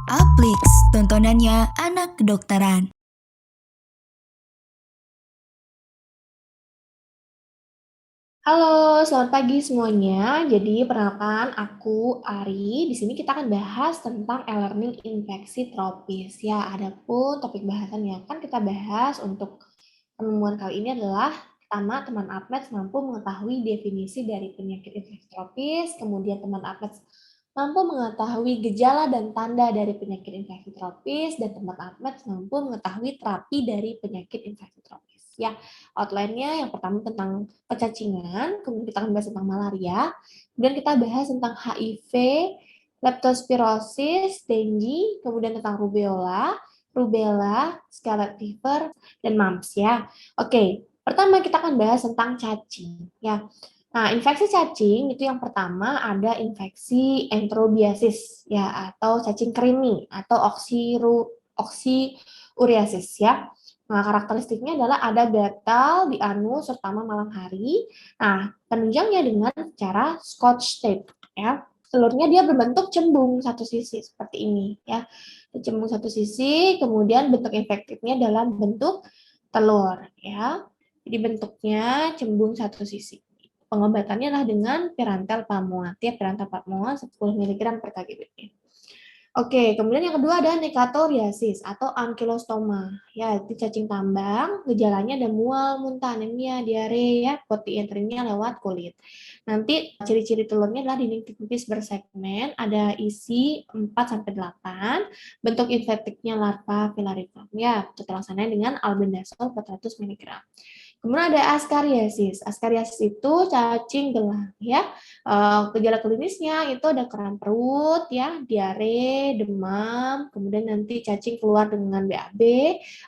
Aplix, tontonannya anak kedokteran. Halo, selamat pagi semuanya. Jadi, perkenalkan aku Ari. Di sini kita akan bahas tentang e-learning infeksi tropis. Ya, adapun topik bahasan yang akan kita bahas untuk penemuan kali ini adalah pertama, teman APMED mampu mengetahui definisi dari penyakit infeksi tropis, kemudian teman APMED mampu mengetahui gejala dan tanda dari penyakit infeksi tropis, dan teman APMED mampu mengetahui terapi dari penyakit infeksi tropis. Ya, outline-nya yang pertama tentang pecacingan, kemudian kita akan bahas tentang malaria, kemudian kita bahas tentang HIV, leptospirosis, dengue, kemudian tentang rubella, scarlet fever, dan mumps ya. Oke, pertama kita akan bahas tentang cacing ya. Nah, infeksi cacing itu yang pertama ada infeksi enterobiasis ya atau cacing krimi atau oksiuriasis ya. Nah, karakteristiknya adalah ada gatal di anus terutama malam hari. Nah, penunjangnya dengan cara Scotch tape ya. Telurnya dia berbentuk cembung satu sisi seperti ini ya. Cembung satu sisi, kemudian bentuk efektifnya dalam bentuk telur ya. Jadi bentuknya cembung satu sisi. Pengobatannya adalah dengan pirantel pamuat ya, pirantel pamuat 10 mg per kg. Oke, kemudian yang kedua ada nekatoriasis atau ankylostoma. Ya, itu cacing tambang, gejalanya ada mual, muntah, anemia, diare, ya, protein lewat kulit. Nanti ciri-ciri telurnya adalah dinding tipis bersegmen, ada isi 4-8, bentuk infektifnya larva filariform. Ya, terlaksana dengan albendazole 400 mg. Kemudian ada askariasis. Askariasis itu cacing gelang ya. Gejala klinisnya itu ada kram perut ya, diare, demam, kemudian nanti cacing keluar dengan BAB.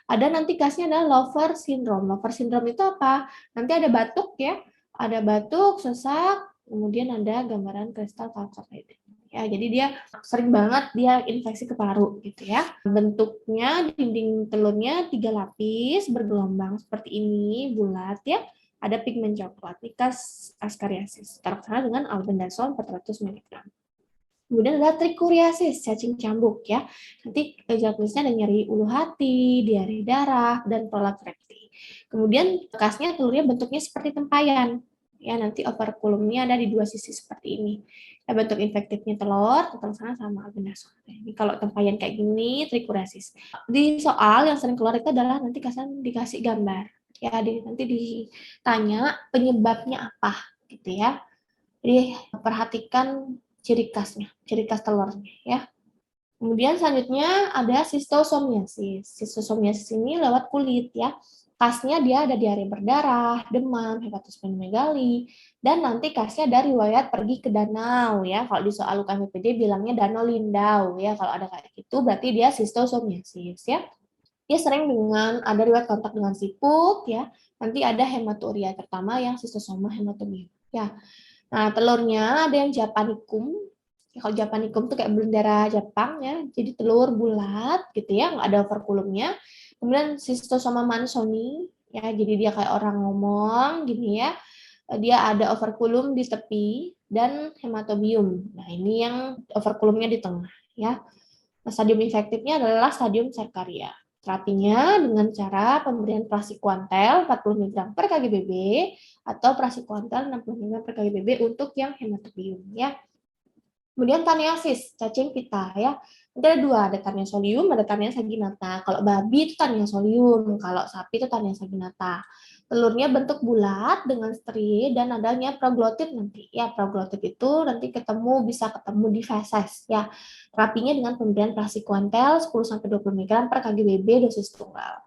Ada nanti kasnya adalah Lover syndrome. Lover syndrome itu apa? Nanti ada batuk ya, ada batuk, sesak, kemudian ada gambaran kristal kalsitoid. Ya, jadi dia sering banget dia infeksi ke paru gitu ya. Bentuknya dinding telurnya 3 lapis bergelombang seperti ini, bulat ya. Ada pigmen coklat, Nicas ascariasis, terlaksana dengan albendazole 400 mg. Kemudian ada trikuriasis, cacing cambuk ya. Nanti gejala klinisnya ada nyeri ulu hati, diare darah, dan prolaktaksi. Kemudian bekasnya telurnya bentuknya seperti tempayan. Ya, nanti operculumnya ada di dua sisi seperti ini. Ya, bentuk infektifnya telur, terlaksana sama albendazole. Ini kalau tempayan kayak gini, trikuriasis. Di soal yang sering keluar itu adalah nanti dikasih gambar. Ya, nanti ditanya penyebabnya apa gitu ya. Jadi perhatikan ciri khas telurnya ya. Kemudian selanjutnya ada sistosomiasis. Sistosomiasis ini lewat kulit ya. Khasnya dia ada diare berdarah, demam, hepatosplenomegali, dan nanti khasnya ada riwayat pergi ke danau ya. Kalau di soal UKMPD bilangnya danau Lindau ya. Kalau ada kayak gitu berarti dia sistosomiasis ya. Dia sering dengan ada riwayat kontak dengan siput ya. Nanti ada hematuria terutama yang sistosoma hematobium ya. Nah, telurnya ada yang Japanicum. Ya, kalau Japanicum tuh kayak bendera Jepang ya, jadi telur bulat gitu ya, nggak ada operculumnya. Kemudian Schistosoma mansoni, ya, jadi dia kayak orang ngomong gini ya. Dia ada operculum di tepi dan hematobium. Nah, ini yang operculumnya di tengah ya. Nah, stadium infektifnya adalah stadium Cercaria. Terapinya dengan cara pemberian praziquantel 40 mg per kgbb atau praziquantel 60 mg per kgbb untuk yang hematobium ya. Kemudian taniasis, cacing pita ya. Nanti ada dua, ada tania solium, ada tania saginata. Kalau babi itu tania solium, kalau sapi itu tania saginata. Telurnya bentuk bulat dengan stri dan adanya proglotit nanti. Ya, proglotit itu nanti bisa ketemu di feses ya. Terapinya dengan pemberian praziquantel 10-20 mg per kgbb dosis tunggal.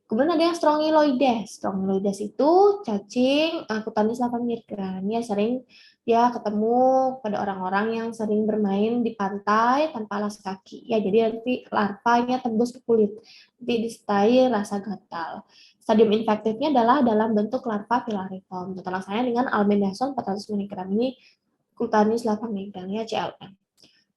Kemudian ada yang strongyloides. Strongyloides itu cacing kutanis 8 mg. Ya, sering dia ketemu pada orang-orang yang sering bermain di pantai tanpa alas kaki. Ya, jadi nanti larvanya tembus ke kulit. Nanti disertai rasa gatal. Stadium infektifnya adalah dalam bentuk larva filariform. Terlaksana dengan albendazole 400 mg ini kutanis 8 mg ya CLM.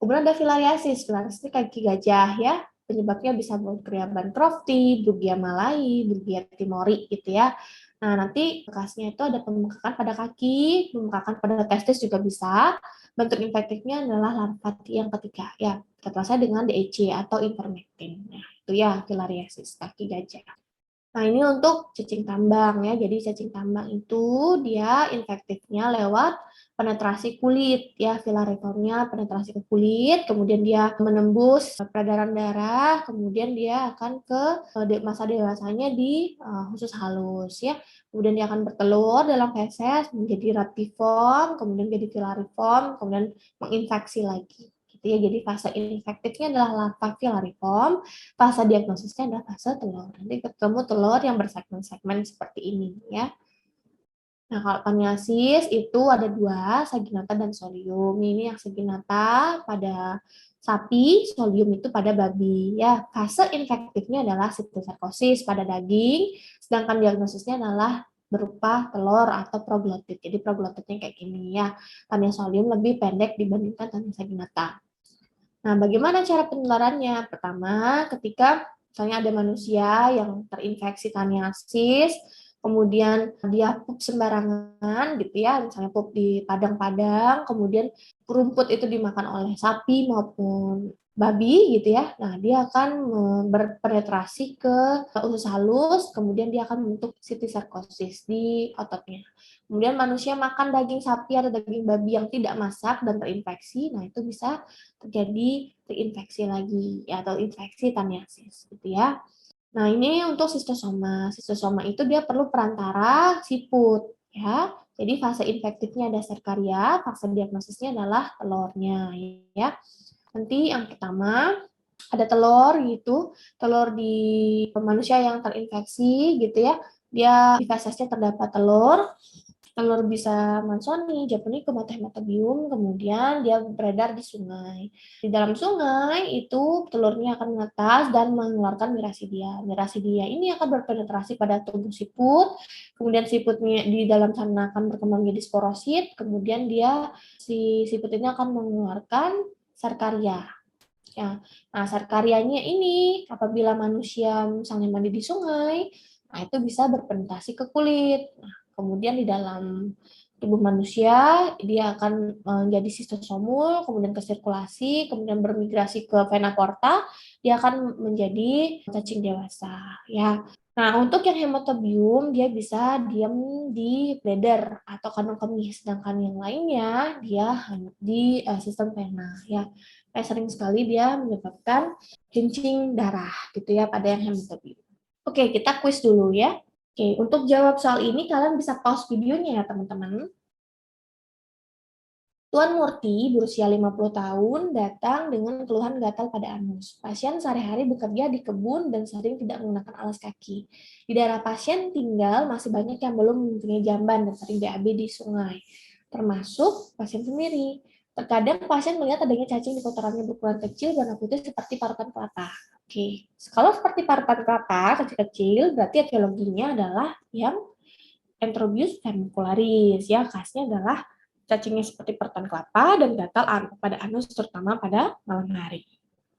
Kemudian ada filariasis. Filariasis kaki gajah ya. Penyebabnya bisa Borrelia bancrofti, Brugia malai, Brugia timori gitu ya. Nah, nanti bekasnya itu ada pembengkakan pada kaki, pembengkakan pada testis juga bisa. Bentuk infektifnya adalah larva yang ketiga, ya, terasa dengan DEC atau ivermectin. Nah, itu ya filariasis kaki gajah. Nah, ini untuk cacing tambang ya. Jadi cacing tambang itu dia infektifnya lewat penetrasi kulit ya, filariformnya penetrasi ke kulit, kemudian dia menembus peredaran darah, kemudian dia akan ke masa dewasanya di usus halus ya. Kemudian dia akan bertelur dalam feses menjadi retiform, kemudian jadi filariform, kemudian menginfeksi lagi. Gitu ya. Jadi fase infektifnya adalah larva filariform, fase diagnosisnya adalah fase telur. Nanti ketemu telur yang bersegmen-segmen seperti ini ya. Nah, kalau toniasis itu ada dua, saginata dan solium. Ini yang saginata pada sapi, solium itu pada babi. Ya, fase infektifnya adalah sitoserkosis pada daging, sedangkan diagnosisnya adalah berupa telur atau proglotit. Jadi proglotitnya kayak gini ya. Tania solium lebih pendek dibandingkan tania saginata. Nah, bagaimana cara penularannya? Pertama, ketika misalnya ada manusia yang terinfeksi taniasis, kemudian dia pup sembarangan gitu ya, misalnya pup di padang-padang, kemudian rumput itu dimakan oleh sapi maupun babi gitu ya. Nah, dia akan berpenetrasi ke usus halus, kemudian dia akan membentuk sitoserkosis di ototnya. Kemudian manusia makan daging sapi atau daging babi yang tidak masak dan terinfeksi, nah itu bisa terjadi reinfeksi lagi ya, atau infeksi taniasis gitu ya. Nah, ini untuk sistosoma. Sistosoma itu dia perlu perantara siput ya. Jadi fase infektifnya ada serkaria, fase diagnosisnya adalah telurnya ya. Nanti yang pertama ada telur gitu, telur di manusia yang terinfeksi gitu ya. Dia di fesesnya terdapat telur, telur bisa Mansoni, Japonicum atau Hematobium, kemudian dia beredar di sungai. Di dalam sungai itu telurnya akan menetas dan mengeluarkan mirasidia. Mirasidia ini akan berpenetrasi pada tubuh siput, kemudian siputnya di dalam sana akan berkembang menjadi sporosit, kemudian si siput ini akan mengeluarkan sarkaria. Ya. Nah, sarkarianya ini apabila manusia misalnya mandi di sungai, nah itu bisa berpenetrasi ke kulit. Nah, kemudian di dalam tubuh manusia dia akan menjadi sistosomul, kemudian ke sirkulasi, kemudian bermigrasi ke vena porta, dia akan menjadi cacing dewasa ya. Nah, untuk yang hematobium dia bisa diam di bladder atau kandung kemih, sedangkan yang lainnya dia di sistem vena ya. Sering sekali dia menyebabkan kencing darah gitu ya pada yang hematobium. Oke, kita quiz dulu ya. Oke, untuk jawab soal ini kalian bisa pause videonya ya teman-teman. Tuan Murti berusia 50 tahun datang dengan keluhan gatal pada anus. Pasien sehari-hari bekerja di kebun dan sering tidak menggunakan alas kaki. Di daerah pasien tinggal masih banyak yang belum mempunyai jamban dan sering BAB di sungai, termasuk pasien sendiri. Terkadang pasien melihat adanya cacing di kotorannya berukuran kecil warna putih seperti parutan kelapa. Oke, kalau seperti parutan kelapa kecil-kecil, berarti etiologinya adalah yang Enterobius vermicularis. Ya, khasnya adalah cacingnya seperti parutan kelapa dan gatal pada anus terutama pada malam hari.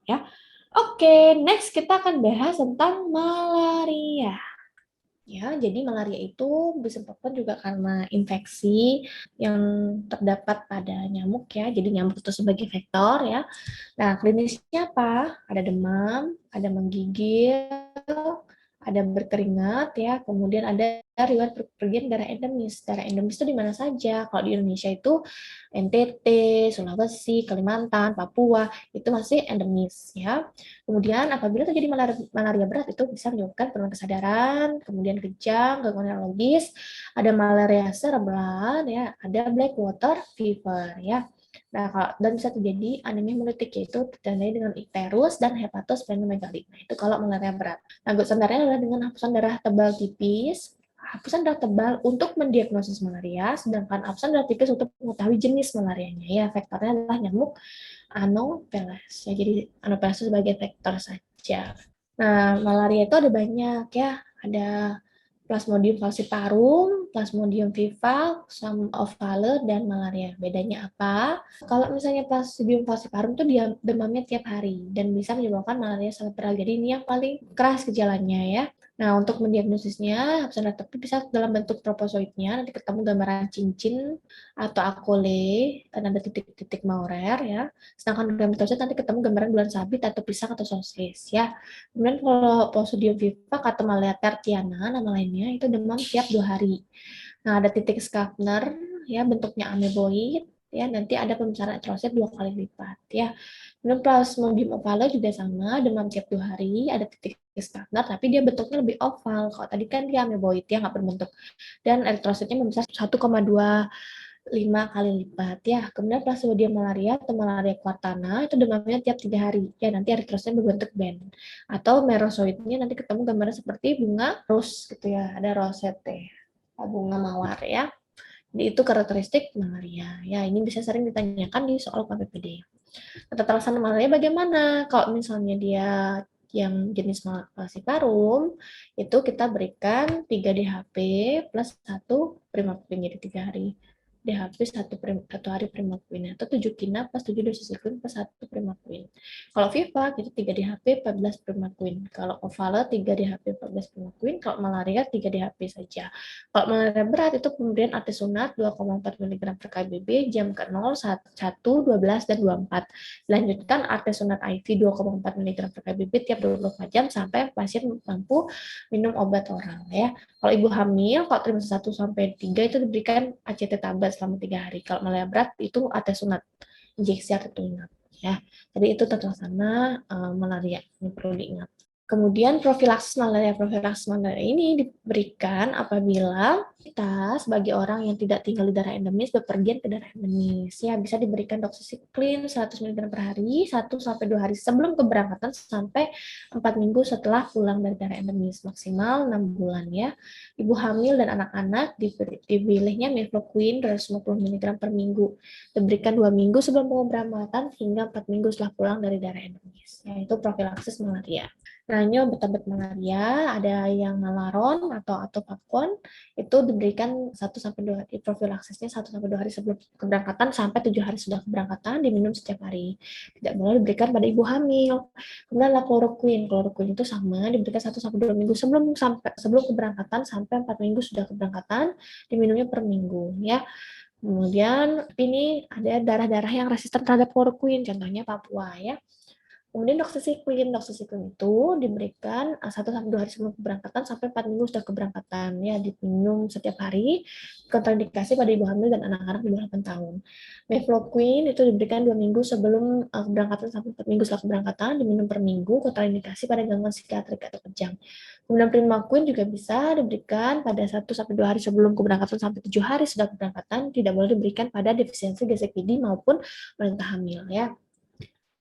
Ya, oke, next kita akan bahas tentang malaria. Ya, jadi malaria itu disebabkan juga karena infeksi yang terdapat pada nyamuk ya. Jadi nyamuk itu sebagai vektor ya. Nah, klinisnya apa? Ada demam, ada menggigil, ada berkeringat ya, kemudian ada riwayat pergian darah endemis. Darah endemis itu di mana saja? Kalau di Indonesia itu NTT, Sulawesi, Kalimantan, Papua, itu masih endemis ya. Kemudian apabila terjadi malaria berat itu bisa menyebabkan penurunan kesadaran, kemudian kejang, gangguan neurologis, ada malaria cerebral ya, ada black water fever ya. Nah, dan bisa terjadi anemia hemolitik, yaitu ditandai dengan ikterus dan hepatosplenomegaly. Nah, itu kalau malaria berat. Nah, standarnya adalah dengan hapusan darah tebal tipis, hapusan darah tebal untuk mendiagnosis malaria, sedangkan hapusan darah tipis untuk mengetahui jenis malarianya. Ya, vektornya adalah nyamuk Anopheles. Ya, jadi Anopheles sebagai vektor saja. Nah, malaria itu ada banyak ya, ada Plasmodium falciparum, Plasmodium vivax, ovale, dan malaria. Bedanya apa? Kalau misalnya Plasmodium falciparum itu dia demamnya tiap hari dan bisa menyebabkan malaria sangat berat. Jadi ini yang paling keras gejalanya ya. Nah, untuk mendiagnosisnya, hepatitis tapi bisa dalam bentuk tropozoitnya, nanti ketemu gambaran cincin atau akole, dan ada titik-titik Maurer ya. Sedangkan gametosit nanti ketemu gambaran bulan sabit atau pisang atau sosis ya. Kemudian kalau Plasmodium vivax atau malaria tertiana, nama lainnya itu demam tiap 2 hari. Nah, ada titik Schaffner ya, bentuknya ameboid ya, nanti ada pembesaran eritrosit 2 kali lipat ya. Kemudian Plasmodium ovale juga sama, demam tiap 2 hari, ada titik Schaffner, tapi dia bentuknya lebih oval. Kalau tadi kan dia ameboid, dia nggak berbentuk. Dan eritrositnya membesar 1,25 kali lipat ya. Kemudian Plasmodium malaria atau malaria quartana itu demamnya tiap 3 hari. Ya, nanti eritrositnya berbentuk band. Atau merozoitnya nanti ketemu gambarnya seperti bunga rose gitu ya, ada rosette, bunga mawar ya. Jadi itu karakteristik malaria. Ya, ini bisa sering ditanyakan di soal KPPD. Tata terlaksana malaria bagaimana? Kalau misalnya dia yang jenis falciparum, itu kita berikan 3 DHP plus 1 primaprim, jadi 3 hari. DHP 1 hari primaprim, atau 7 kina plus 7 dosis siklin plus 1 primaprim. Kalau Viva, itu 3 DHP 14 primaprim. Kalau Ovala 3 DHP 14 primaprim. Kalau malaria 3 DHP saja. Kalau malaria berat itu pemberian artesunat 2,4 mg per kbb jam ke-0, 1, 12, dan 24. Lanjutkan artesunat IV 2,4 mg per kbb tiap 24 jam sampai pasien mampu minum obat oral ya. Kalau ibu hamil, kalau trimester 1 sampai 3 itu diberikan ACT tablet selama 3 hari. Kalau malaria berat itu artesunat, injeksi artesunat ya. Jadi itu tata laksana malaria, ini perlu diingat. Kemudian profilaksis malaria ini diberikan apabila kita sebagai orang yang tidak tinggal di daerah endemis bepergian ke daerah endemis. Ya, bisa diberikan doxycycline 100 mg per hari 1-2 hari sebelum keberangkatan sampai 4 minggu setelah pulang dari daerah endemis, maksimal 6 bulan ya. Ibu hamil dan anak-anak dipilihnya mefloquine 250 mg per minggu. Diberikan 2 minggu sebelum keberangkatan hingga 4 minggu setelah pulang dari daerah endemis. Ya, itu profilaksis malaria. Nah, ini obat-obat malaria, ada yang nalaron atau atopakon, itu diberikan 1-2 hari, profilaksisnya 1-2 hari sebelum keberangkatan sampai 7 hari sudah keberangkatan, diminum setiap hari. Tidak boleh diberikan pada ibu hamil. Kemudian ada chloroquine. Chloroquine itu sama, diberikan 1-2 minggu sebelum keberangkatan sampai 4 minggu sudah keberangkatan, diminumnya per minggu ya. Kemudian ini ada darah-darah yang resisten terhadap chloroquine, contohnya Papua ya. Kemudian doxycycline itu diberikan 1-2 hari sebelum keberangkatan sampai 4 minggu sudah keberangkatan. Ya, diminum setiap hari, kontraindikasi pada ibu hamil dan anak-anak di bawah 8 tahun. Mefloquine itu diberikan 2 minggu sebelum keberangkatan sampai 4 minggu setelah keberangkatan, diminum per minggu, kontraindikasi pada gangguan psikiatrik atau kejang. Kemudian primaquine juga bisa diberikan pada 1-2 hari sebelum keberangkatan sampai 7 hari sudah keberangkatan, tidak boleh diberikan pada defisiensi GSPD maupun wanita hamil ya.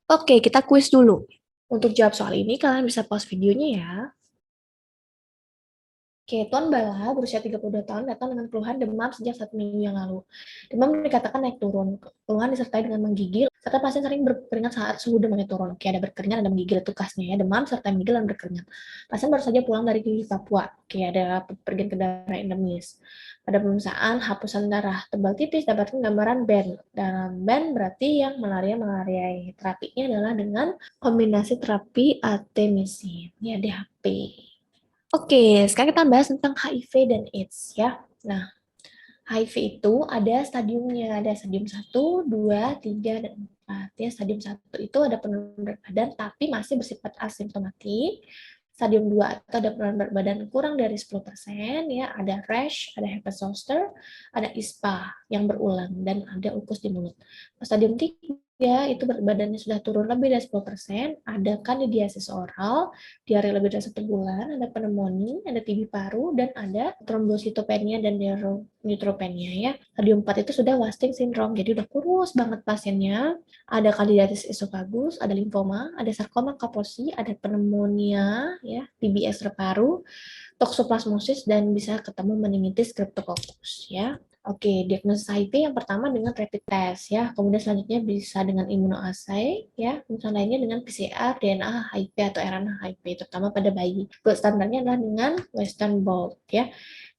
Oke, kita kuis dulu. Untuk jawab soal ini, kalian bisa pause videonya ya. Oke, Tuan Bala berusia 32 tahun datang dengan keluhan demam sejak 1 minggu yang lalu. Demam dikatakan naik turun. Keluhan disertai dengan menggigil, serta pasien sering berkeringat saat suhu demamnya turun. Oke, ada berkeringat, ada menggigil, itu khasnya ya. Demam serta menggigil dan berkeringat. Pasien baru saja pulang dari Papua. Oke, ada pergian ke daerah endemis. Pada pemeriksaan hapusan darah tebal tipis dapatkan gambaran band. Dalam band berarti yang malaria. Terapinya adalah dengan kombinasi terapi artemisin, ya DHP. Oke, sekarang kita bahas tentang HIV dan AIDS ya. Nah, HIV itu ada stadiumnya, ada stadium 1, 2, 3, dan 4. Ya, stadium 1 itu ada penurunan berat badan tapi masih bersifat asimptomatik. Stadium 2 itu ada penurunan berat badan kurang dari 10%, ya, ada rash, ada herpes zoster, ada ISPA yang berulang, dan ada ulkus di mulut. Stadium 3 itu berat badannya sudah turun lebih dari 10%, ada kandidiasis oral, diare lebih dari 1 bulan, ada pneumonia, ada TB paru, dan ada trombositopenia dan neutropenia ya. Stadium 4 itu sudah wasting syndrome, jadi udah kurus banget pasiennya, ada kandidiasis esophagus, ada limfoma, ada sarkoma Kaposi, ada pneumonia ya, TB paru, toksoplasmosis, dan bisa ketemu meningitis streptococcus ya. Oke, diagnosis HIV yang pertama dengan rapid test ya, kemudian selanjutnya bisa dengan immunoassay ya, kemudian lainnya dengan PCR, DNA HIV atau RNA HIV, terutama pada bayi. Gold standarnya adalah dengan Western blot ya.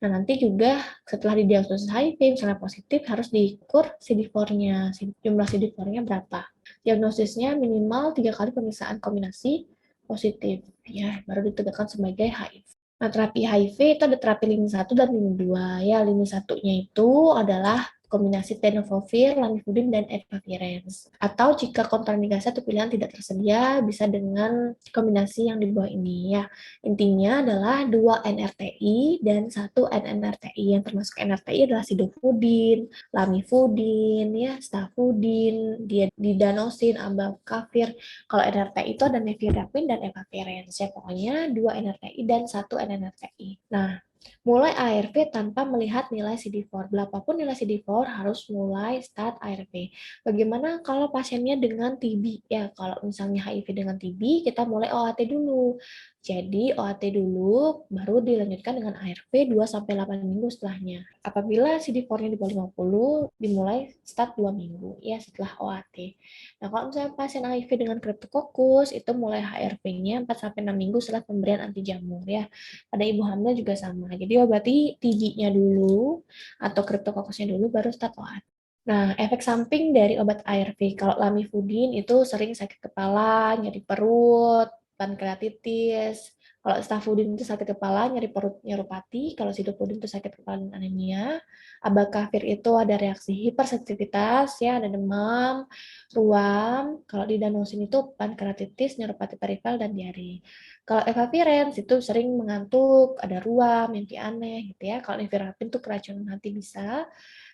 Nah, nanti juga setelah didiagnosis HIV, misalnya positif, harus diukur CD4-nya, jumlah CD4-nya berapa. Diagnosisnya minimal 3 kali pemeriksaan kombinasi positif ya, baru ditegakkan sebagai HIV. Nah, terapi HIV itu ada terapi lini 1 dan lini 2. Ya, lini satunya itu adalah kombinasi tenofovir, lamivudin, dan efavirenz. Atau jika kontraindikasi atau pilihan tidak tersedia, bisa dengan kombinasi yang di bawah ini ya. Intinya adalah 2 NRTI dan 1 NNRTI. Yang termasuk NRTI adalah sidofudin, lamivudin, ya, stafudin, didanosin, abacavir. Kalau NRTI itu ada nevirapin dan efavirenz. Ya, pokoknya 2 NRTI dan 1 NNRTI. Nah, mulai ARV tanpa melihat nilai CD4. Berapapun nilai CD4 harus mulai start ARV. Bagaimana kalau pasiennya dengan TB? Ya, kalau misalnya HIV dengan TB, kita mulai OAT dulu. Jadi OAT dulu, baru dilanjutkan dengan ARV 2-8 minggu setelahnya. Apabila CD4-nya di bawah 50, dimulai start 2 minggu ya setelah OAT. Nah, kalau misalnya pasien HIV dengan Cryptococcus, itu mulai HRV-nya 4-6 minggu setelah pemberian anti jamur ya. Pada ibu hamil juga sama. Jadi obati TB-nya dulu atau Cryptococcus-nya dulu baru start OAT. Nah, efek samping dari obat ARV, kalau lamivudin itu sering sakit kepala, nyeri perut, pankreatitis. Kalau stafudin itu sakit kepala, nyeri perut, neuropati. Kalau sidofudin itu sakit kepala dan anemia. Abacavir itu ada reaksi hipersensitivitas, ya, ada demam, ruam. Kalau didanosin itu pankreatitis, neuropati perifral, dan diare. Kalau efavirenz itu sering mengantuk, ada ruam, mimpi aneh, gitu ya. Kalau nevirapin itu keracunan hati bisa.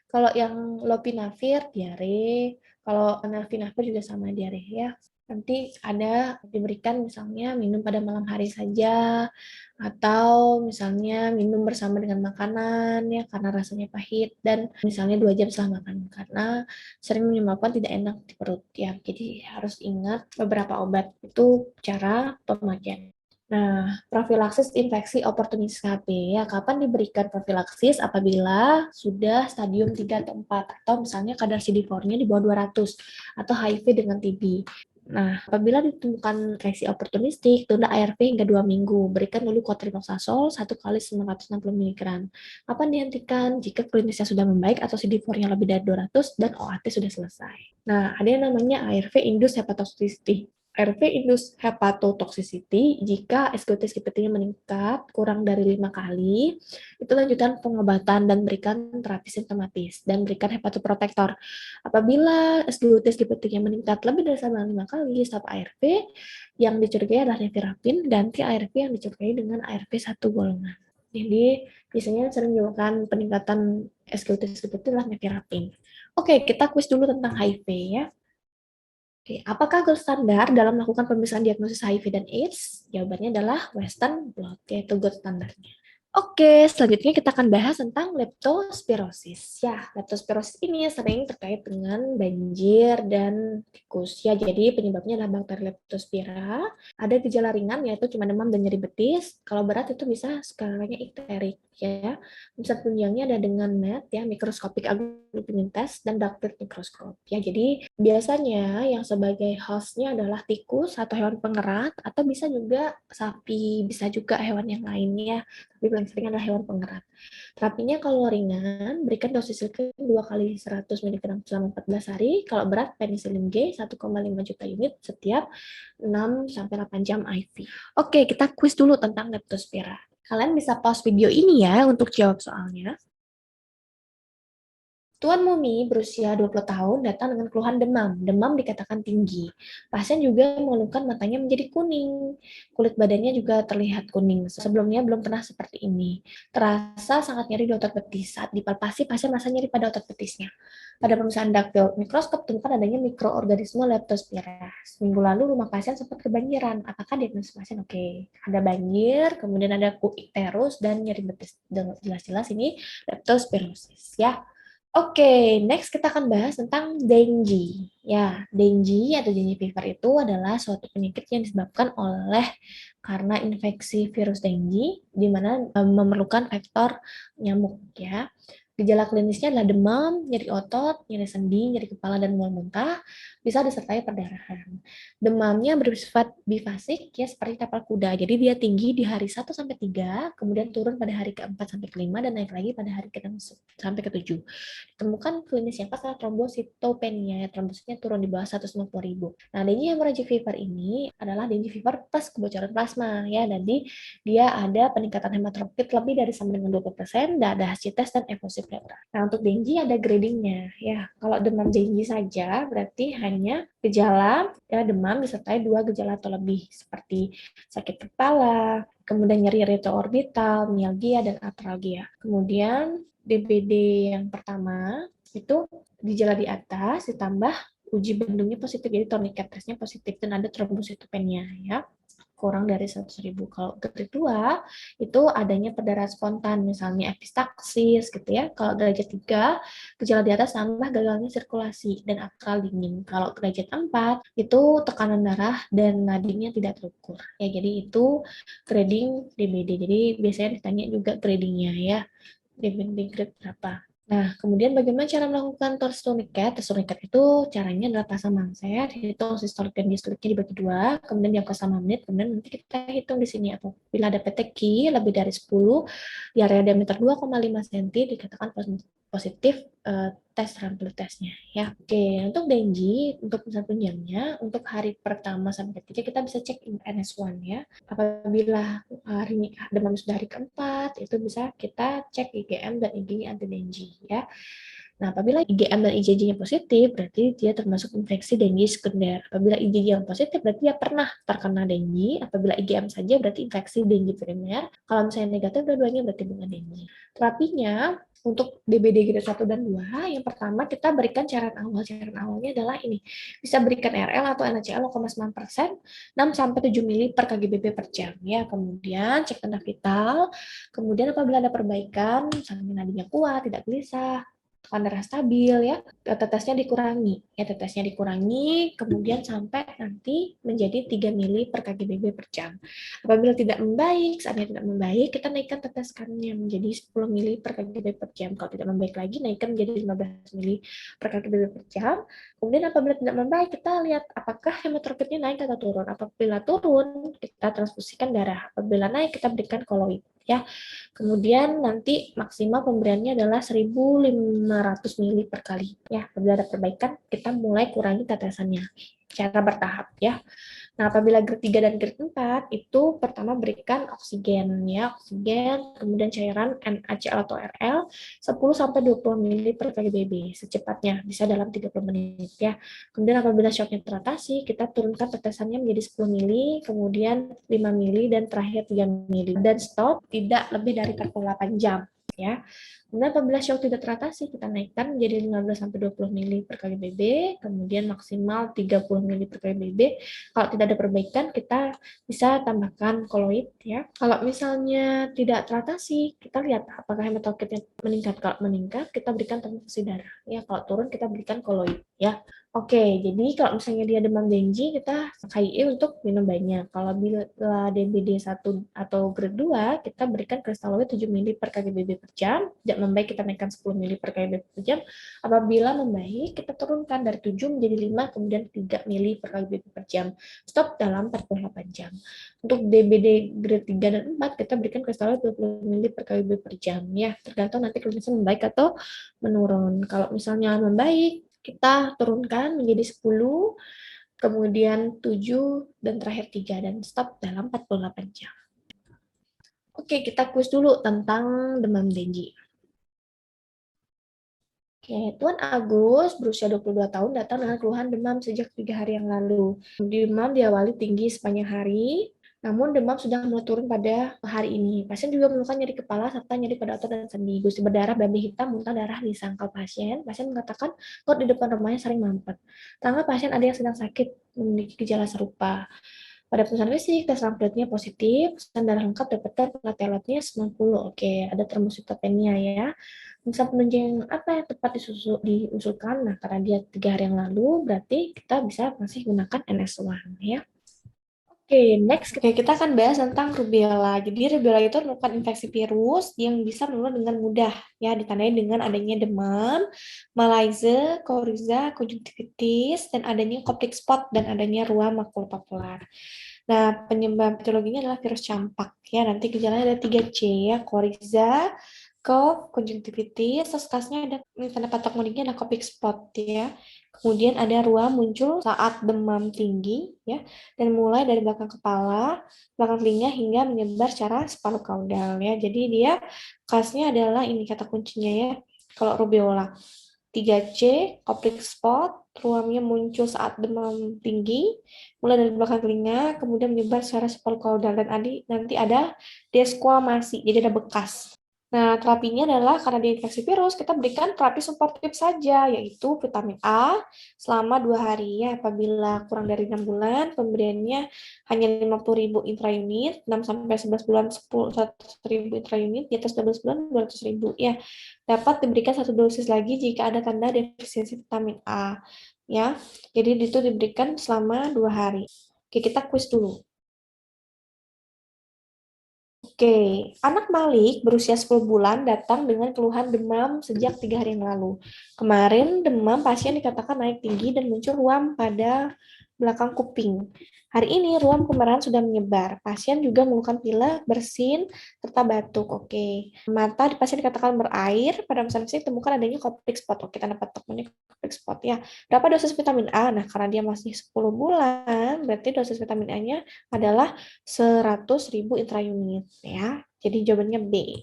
Kalau yang lopinavir, diare. Kalau nalvinavir juga sama diare ya. Nanti ada diberikan misalnya minum pada malam hari saja, atau misalnya minum bersama dengan makanan ya karena rasanya pahit, dan misalnya 2 jam setelah makan karena sering menyebabkan tidak enak di perut ya. Jadi harus ingat beberapa obat itu cara pemakaian. Nah, profilaksis infeksi oportunis KB ya, kapan diberikan profilaksis? Apabila sudah stadium 3 atau 4, atau misalnya kadar CD4-nya di bawah 200, atau HIV dengan TB. Nah, apabila ditemukan infeksi oportunistik, tunda ARV hingga 2 minggu. Berikan dulu cotrimoxazole 1 kali 960 mg. Kapan dihentikan? Jika klinisnya sudah membaik atau CD4-nya lebih dari 200 dan OAT sudah selesai. Nah, ada yang namanya ARV induced hepatotoxicity. ARV induced hepatotoxicity jika SGOT skipetnya meningkat kurang dari 5 kali, itu lanjutan pengobatan dan berikan terapi simptomatis dan berikan hepatoprotektor. Apabila SGOT skipetnya meningkat lebih dari 5 kali, stop ARV yang dicurigai adalah nevirapin, ganti ARV yang dicurigai dengan ARV 1 golongan. Jadi biasanya sering menyebabkan peningkatan SGOT skipetnya adalah nevirapin. Oke, kita kuis dulu tentang HIV ya. Oke, apakah gold standar dalam melakukan pemeriksaan diagnosis HIV dan AIDS? Jawabannya adalah Western blot, yaitu gold standarnya. Oke, selanjutnya kita akan bahas tentang leptospirosis. Ya, leptospirosis ini sering terkait dengan banjir dan tikus. Ya, jadi penyebabnya adalah bakteri leptospira. Ada gejala ringan yaitu cuma demam dan nyeri betis. Kalau berat itu bisa skalanya ikterik. Ya, pusat tunjangnya ada dengan MET, ya, mikroskopik agglutinin test dan Doppler mikroskop. Ya, jadi biasanya yang sebagai hostnya adalah tikus atau hewan pengerat, atau bisa juga sapi, bisa juga hewan yang lainnya, tapi paling sering adalah hewan pengerat. Terapinya kalau ringan, berikan dosis rutin 2 kali 100 mg selama 14 hari. Kalau berat, penisilin G 1,5 juta unit setiap 6-8 jam IV. Oke, kita kuis dulu tentang leptospira. Kalian bisa pause video ini ya untuk jawab soalnya. Tuan Mumi berusia 20 tahun datang dengan keluhan demam. Demam dikatakan tinggi. Pasien juga mengeluhkan matanya menjadi kuning. Kulit badannya juga terlihat kuning. Sebelumnya belum pernah seperti ini. Terasa sangat nyeri di otot betis. Saat dipalpasi, pasien merasa nyeri pada otot betisnya. Pada pemeriksaan Doppler mikroskop temukan adanya mikroorganisme Leptospira. Seminggu lalu rumah pasien sempat kebanjiran. Apakah diagnosis pasien? Oke. Ada banjir, kemudian ada ikterus dan nyeri betis. Jelas-jelas ini leptospirosis ya. Oke, next kita akan bahas tentang Dengue. Ya, Dengue atau Dengue fever itu adalah suatu penyakit yang disebabkan oleh karena infeksi virus Dengue, di mana memerlukan faktor nyamuk ya. Gejala klinisnya adalah demam, nyeri otot, nyeri sendi, nyeri kepala, dan mual muntah, bisa disertai perdarahan. Demamnya bersifat bifasik, ya seperti tapal kuda. Jadi dia tinggi di hari 1-3, kemudian turun pada hari ke-4 sampai ke-5, dan naik lagi pada hari ke-6 sampai ke-7. Ditemukan klinis yang pas adalah trombositopenia, trombositnya turun di bawah 150.000. Nah, dengue hemorrhagic fever ini adalah dengue fever plus kebocoran plasma, ya. Jadi dia ada peningkatan hematokrit lebih dari sama dengan 20%, dan ada HC test dan evosi pleural. Nah, untuk dengue ada gradingnya, ya. Kalau demam dengue saja berarti hanya gejala, ya, demam disertai 2 gejala atau lebih seperti sakit kepala, kemudian nyeri retroorbital, mialgia, dan artralgia. Kemudian DBD yang pertama itu gejala di atas ditambah uji bendungnya positif, jadi tourniquet testnya positif dan ada trombositopenia, ya, kurang dari 100.000. Kalau kedua, itu adanya perdarahan spontan, misalnya epistaxis gitu ya. Kalau derajat 3, gejala di atas tambah gagalnya sirkulasi dan akal dingin. Kalau derajat 4, itu tekanan darah dan nadinya tidak terukur. Ya, jadi itu grading DBD. Jadi biasanya ditanya juga gradingnya, ya. DBD grade berapa. Nah, kemudian bagaimana cara melakukan tes tourniquet? Tes tourniquet itu caranya adalah pasang mangset, hitung sistolik dan distoliknya dibagi 2, kemudian diangkat sama menit, kemudian nanti kita hitung di sini apabila ada PTQ lebih dari 10, di area diameter 2,5 cm dikatakan positif tes rampel tesnya, ya. Oke, untuk dengue, untuk misal penjamnya, untuk hari pertama sampai ketiga kita bisa cek NS1, ya. Apabila hari demam sudah hari keempat, itu bisa kita cek IgM dan IgG anti dengue, ya. Nah, apabila IgM dan IgG-nya positif, berarti dia termasuk infeksi dengue sekunder. Apabila IgG yang positif, berarti dia pernah terkena dengue. Apabila IgM saja, berarti infeksi dengue primer. Kalau misalnya negatif, dua-duanya berarti bukan dengue. Terapinya, untuk DBD grade 1 dan 2, yang pertama kita berikan cairan awal. Cairan awalnya adalah ini. Bisa berikan RL atau NaCl 0,9%, 6-7 ml per kgbp per jam. Ya, kemudian cek tanda vital. Kemudian apabila ada perbaikan, misalnya nadinya kuat, tidak gelisah, tekanan darah stabil, ya, tetesnya dikurangi, ya, tetesnya dikurangi, kemudian sampai nanti menjadi 3 mili per kgbp per jam. Apabila tidak membaik, saatnya tidak membaik, kita naikkan teteskannya menjadi 10 mili per kgbp per jam. Kalau tidak membaik lagi, naikkan menjadi 15 mili per kgbp per jam. Kemudian apabila tidak membaik, kita lihat apakah hematokritnya naik atau turun. Apabila turun, kita transfusikan darah. Apabila naik, kita berikan koloid, ya. Kemudian nanti maksimal pemberiannya adalah 1.500 ml per kali. Ya, apabila ada perbaikan, kita mulai kurangi tetesannya secara bertahap, ya. Nah, apabila grade 3 dan grade 4 itu pertama berikan oksigen, ya, oksigen, kemudian cairan NaCl atau RL 10-20 ml per kgbp secepatnya, bisa dalam 30 menit, ya. Kemudian apabila shocknya teratasi, kita turunkan tetesannya menjadi 10 ml, kemudian 5 ml, dan terakhir 3 ml. Dan stop tidak lebih dari 48 jam, ya. Kemudian apabila shock tidak teratasi, kita naikkan menjadi 15-20 ml per kgbp, kemudian maksimal 30 ml per kgbp. Kalau tidak ada perbaikan, kita bisa tambahkan koloid, ya. Kalau misalnya tidak teratasi, kita lihat apakah hematokritnya meningkat. Kalau meningkat, kita berikan transfusi darah. Ya, kalau turun, kita berikan koloid, ya. Oke, jadi kalau misalnya dia demam dengue, kita KIE untuk minum banyak. Kalau bila DBD 1 atau grade 2, kita berikan kristaloid 7 ml per kgbp per jam. Tidak membaik, kita naikkan 10 ml per kgbp per jam. Apabila membaik, kita turunkan dari 7 menjadi 5, kemudian 3 ml per kgbp per jam. Stop dalam 48 jam. Untuk DBD grade 3 dan 4, kita berikan kristaloid 20 ml per kgbp per jam. Ya, tergantung nanti klinisnya membaik atau menurun. Kalau misalnya membaik, kita turunkan menjadi 10, kemudian 7, dan terakhir 3, dan stop dalam 48 jam. Oke, kita kuis dulu tentang demam dengue. Oke, Tuan Agus berusia 22 tahun datang dengan keluhan demam sejak 3 hari yang lalu. Demam diawali tinggi sepanjang hari, namun demam sudah mulai turun pada hari ini. Pasien juga mengeluhkan nyeri kepala serta nyeri pada otot dan sendi. Gusi berdarah, babi hitam, muntah darah di sangkal pasien. Pasien mengatakan kok di depan rumahnya sering mampet. Tangga pasien ada yang sedang sakit memiliki gejala serupa. Pada pemeriksaan fisik, tes rampletnya positif, darah lengkap dapatkan plateletnya 90. Oke, ada termositopenia, ya. Misal penunjang apa yang tepat diusulkan? Nah, karena dia 3 hari yang lalu, berarti kita bisa masih gunakan NS1, ya. Next kita akan bahas tentang rubella. Jadi rubella itu merupakan infeksi virus yang bisa menular dengan mudah, ya, ditandai dengan adanya demam, malaise, coryza, konjungtivitis, dan adanya Koplik spot dan adanya ruam makulopapular. Nah, penyebab etiologinya adalah virus campak, ya. Nanti gejalanya ada 3C, ya, coryza, cough, konjungtivitis, terus kasnya ada tanda patognomiknya ada Koplik spot, ya. Kemudian ada ruam muncul saat demam tinggi, ya, dan mulai dari belakang kepala, belakang telinga hingga menyebar secara spaluk kaudal, ya. Jadi dia khasnya adalah ini kata kuncinya, ya. Kalau rubiola 3C, Koplik spot, ruamnya muncul saat demam tinggi, mulai dari belakang telinga, kemudian menyebar secara spaluk kaudal, dan nanti ada desquamasi, jadi ada bekas. Nah, terapinya adalah karena diinfeksi virus, kita berikan terapi suportif saja, yaitu vitamin A selama 2 hari. Ya, apabila kurang dari 6 bulan, pemberiannya hanya 50.000 intraunit, 6 sampai 11 bulan 100.000 intraunit, di atas 12 bulan 200.000. Ya, dapat diberikan 1 dosis lagi jika ada tanda defisiensi vitamin A. Ya, jadi itu diberikan selama 2 hari. Oke, kita quiz dulu. Oke, anak Malik berusia 10 bulan datang dengan keluhan demam sejak 3 hari yang lalu. Kemarin demam pasien dikatakan naik tinggi dan muncul ruam pada belakang kuping. Hari ini ruam kemerahan sudah menyebar. Pasien juga mengeluhkan pilek, bersin, serta batuk. Oke, mata di pasien dikatakan berair. Pada mesan fisik temukan adanya Koplik spot. Oke, tanda patoknya Koplik spot, ya. Berapa dosis vitamin A? Nah, karena dia masih 10 bulan, berarti dosis vitamin A-nya adalah 100.000 intraunit, ya. Jadi jawabannya B.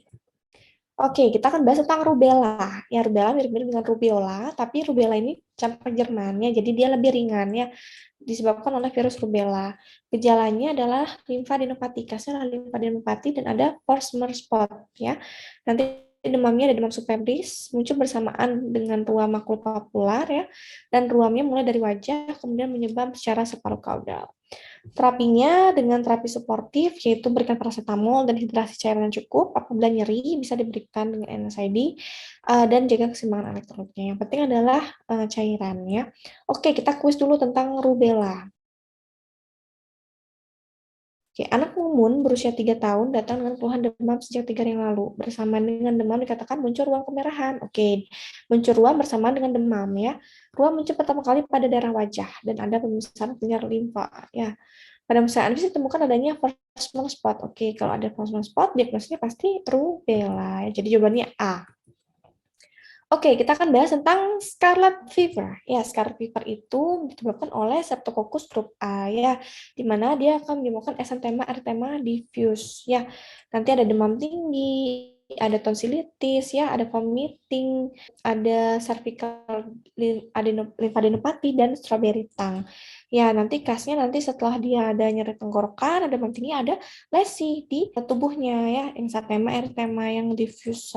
Oke, kita akan bahas tentang rubella. Ya, rubella mirip-mirip dengan rubiola, tapi rubella ini campak Jermannya, jadi dia lebih ringan, ya, disebabkan oleh virus rubella. Gejalanya adalah limfadenopati, kasnya adalah limfadenopati dan ada Forstner spot, ya. Nanti demamnya ada demam subfebris, muncul bersamaan dengan ruam makulopapular, ya, dan ruamnya mulai dari wajah, kemudian menyebar secara separuh kaudal. Terapinya dengan terapi suportif, yaitu berikan paracetamol dan hidrasi cairan yang cukup. Apabila nyeri, bisa diberikan dengan NSAID dan jaga keseimbangan elektrolitnya. Yang penting adalah cairan, ya. Oke, kita kuis dulu tentang rubella. Oke, anak Mumun berusia 3 tahun datang dengan keluhan demam sejak 3 hari yang lalu. Bersamaan dengan demam dikatakan muncul ruam kemerahan. Oke, muncul ruam bersamaan dengan demam, ya. Ruam muncul pertama kali pada daerah wajah dan ada pembesaran kelenjar limfa, ya. Pada pemeriksaan fisik ditemukan adanya Forstmann spot. Oke, kalau ada Forstmann spot, diagnosisnya pasti rubella. Jadi jawabannya A. Oke, kita akan bahas tentang scarlet fever. Ya, scarlet fever itu disebabkan oleh Streptococcus grup A, ya, di mana dia akan menyebabkan exanthema erythema diffuse, ya. Nanti ada demam tinggi, ada tonsilitis, ya, ada vomiting, ada cervical lymphadenopathy dan strawberry tongue. Ya, nanti kasnya nanti setelah dia ada nyeri tenggorokan, ada demam tinggi, ada lesi di tubuhnya, ya, exanthema erythema yang diffuse.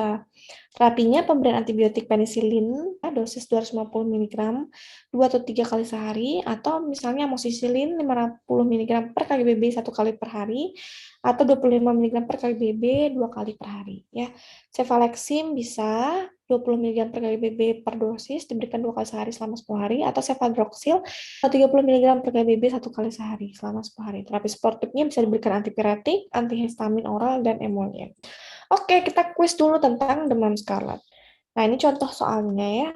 Terapinya pemberian antibiotik penisilin dosis 250 mg 2 atau 3 kali sehari, atau misalnya amoxicillin 50 mg per kali BB 1 kali per hari, atau 25 mg per kali BB 2 kali per hari, ya. Cefalexin bisa 20 mg per kali BB per dosis diberikan 2 kali sehari selama 10 hari, atau cefadroxil 30 mg per kali BB 1 kali sehari selama 10 hari. Terapi sportifnya bisa diberikan antipiretik, antihistamin oral, dan emollient. Oke, kita kuis dulu tentang demam scarlet. Nah, ini contoh soalnya, ya.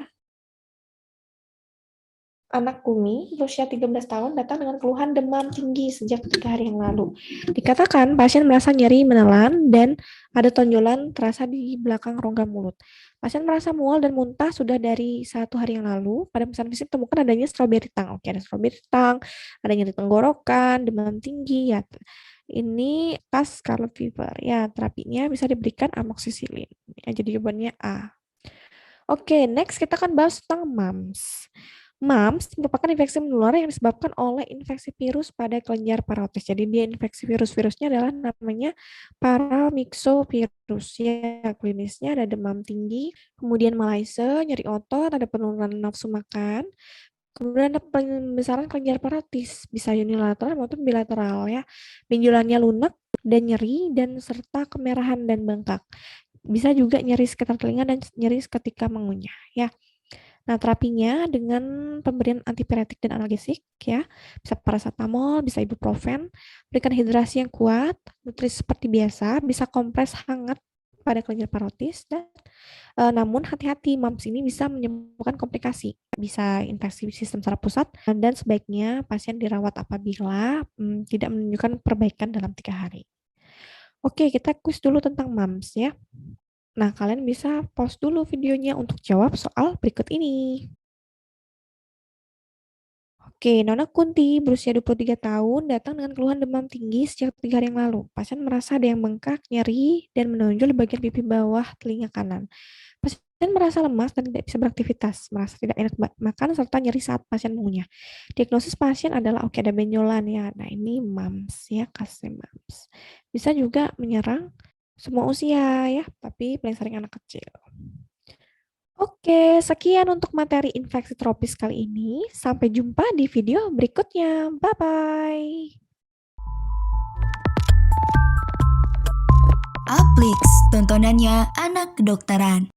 Anak Kumi berusia 13 tahun datang dengan keluhan demam tinggi sejak 3 hari yang lalu. Dikatakan pasien merasa nyeri menelan dan ada tonjolan terasa di belakang rongga mulut. Pasien merasa mual dan muntah sudah dari 1 hari yang lalu. Pada pemeriksaan fisik temukan adanya strawberry tongue. Oke, ada strawberry tongue, ada nyeri tenggorokan, demam tinggi, ya. Ini khas scarlet fever. Ya, terapinya bisa diberikan amoxicillin. Ya, jadi jawabannya A. Oke, next kita akan bahas tentang mumps. Mumps merupakan infeksi menular yang disebabkan oleh infeksi virus pada kelenjar parotis. Jadi dia infeksi virusnya adalah namanya paramyxovirus. Ya, klinisnya ada demam tinggi, kemudian malaise, nyeri otot, ada penurunan nafsu makan, kemudian ada pembesaran kelenjar parotis, bisa unilateral maupun bilateral, ya. Benjolannya lunak dan nyeri dan serta kemerahan dan bengkak. Bisa juga nyeri sekitar telinga dan nyeri ketika mengunyah, ya. Nah, terapinya dengan pemberian antipiretik dan analgesik ya. Bisa paracetamol, bisa ibuprofen, berikan hidrasi yang kuat, nutrisi seperti biasa, bisa kompres hangat pada kelenjar parotis dan namun hati-hati, MAMS ini bisa menyebabkan komplikasi, bisa infeksi sistem saraf pusat dan sebaiknya pasien dirawat apabila tidak menunjukkan perbaikan dalam 3 hari. Oke, kita kuis dulu tentang MAMS ya. Nah, kalian bisa pause dulu videonya untuk jawab soal berikut ini. Oke, Nona Kunti berusia 23 tahun datang dengan keluhan demam tinggi sejak 3 hari yang lalu. Pasien merasa ada yang bengkak, nyeri, dan menonjol di bagian pipi bawah telinga kanan. Pasien merasa lemas dan tidak bisa beraktivitas, merasa tidak enak makan, serta nyeri saat pasien mengunyah. Diagnosis pasien adalah oke ada benjolan ya. Nah, ini MAMS ya, kasus MAMS. Bisa juga menyerang semua usia ya, tapi paling sering anak kecil. Oke, sekian untuk materi infeksi tropis kali ini. Sampai jumpa di video berikutnya. Bye-bye. Aplix, tontonannya anak kedokteran.